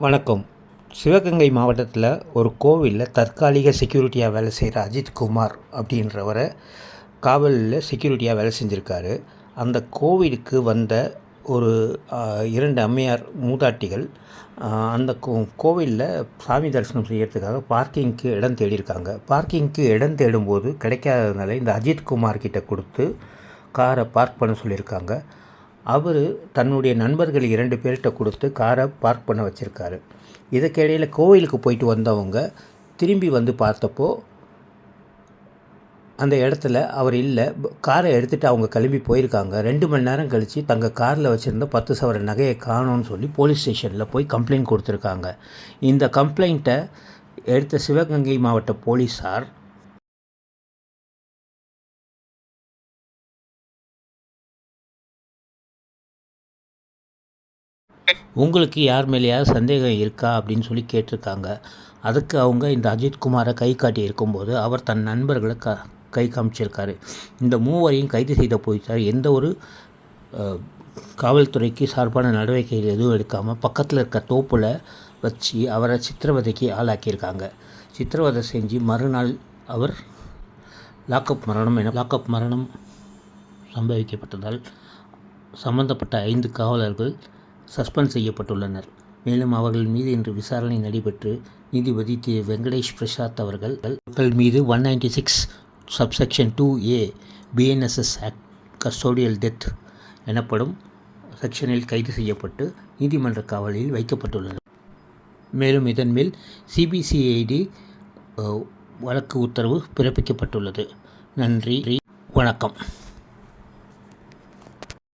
வணக்கம். சிவகங்கை மாவட்டத்தில் ஒரு கோவிலில் தற்காலிக செக்யூரிட்டியாக வேலை செய்கிற அஜித்குமார் அப்படின்றவரை காவலில் செக்யூரிட்டியாக வேலை செஞ்சுருக்காரு. அந்த கோவிலுக்கு வந்த ஒரு 2 அம்மையார் மூதாட்டிகள் அந்த கோவிலில் சாமி தரிசனம் செய்யறதுக்காக பார்க்கிங்க்கு இடம் தேடியிருக்காங்க. பார்க்கிங்க்கு இடம் தேடும்போது கிடைக்காததுனால இந்த அஜித்குமார் கிட்ட கொடுத்து காரை பார்க் பண்ண சொல்லியிருக்காங்க. அவர் தன்னுடைய நண்பர்கள் 2 பேர்கிட்ட கொடுத்து காரை பார்க் பண்ண வச்சுருக்காரு. இதுக்கிடையில் கோவிலுக்கு போயிட்டு வந்தவங்க திரும்பி வந்து பார்த்தப்போ அந்த இடத்துல அவர் இல்லை. காரை எடுத்துகிட்டு அவங்க கிளம்பி போயிருக்காங்க. 2 மணி நேரம் கழித்து தங்கள் காரில் வச்சுருந்த 10 சவர நகையை காணோன்னு சொல்லி போலீஸ் ஸ்டேஷனில் போய் கம்ப்ளைண்ட் கொடுத்துருக்காங்க. இந்த கம்ப்ளைண்ட்டை எடுத்த சிவகங்கை மாவட்ட போலீஸார் உங்களுக்கு யார் மேலேயாவது சந்தேகம் இருக்கா அப்படின்னு சொல்லி கேட்டிருக்காங்க. அதுக்கு அவங்க இந்த அஜித்குமாரை கை காட்டி இருக்கும்போது அவர் தன் நண்பர்களை கை காமிச்சிருக்காரு. இந்த மூவரையும் கைது செய்த போலீசார் எந்த ஒரு காவல்துறைக்கு சார்பான நடவடிக்கைகள் எதுவும் எடுக்காமல் பக்கத்தில் இருக்க தோப்பில் வச்சு அவரை சித்திரவதைக்கு ஆளாக்கியிருக்காங்க. சித்திரவதை செஞ்சு மறுநாள் அவர் லாக்அப் மரணம் சம்பவிக்கப்பட்டதால் சம்பந்தப்பட்ட 5 காவலர்கள் சஸ்பெண்ட் செய்யப்பட்டுள்ளனர். மேலும் அவர்கள் மீது இன்று விசாரணை நடைபெற்று நீதிபதி திரு வெங்கடேஷ் பிரசாத் அவர்கள் மீது 196 subsection 2A BNSS act custodial death எனப்படும் செக்ஷனில் கைது செய்யப்பட்டு நீதிமன்ற காவலில் வைக்கப்பட்டுள்ளனர். மேலும் இதன் மேல் CBCID வழக்கு உத்தரவு பிறப்பிக்கப்பட்டுள்ளது. நன்றி, வணக்கம்.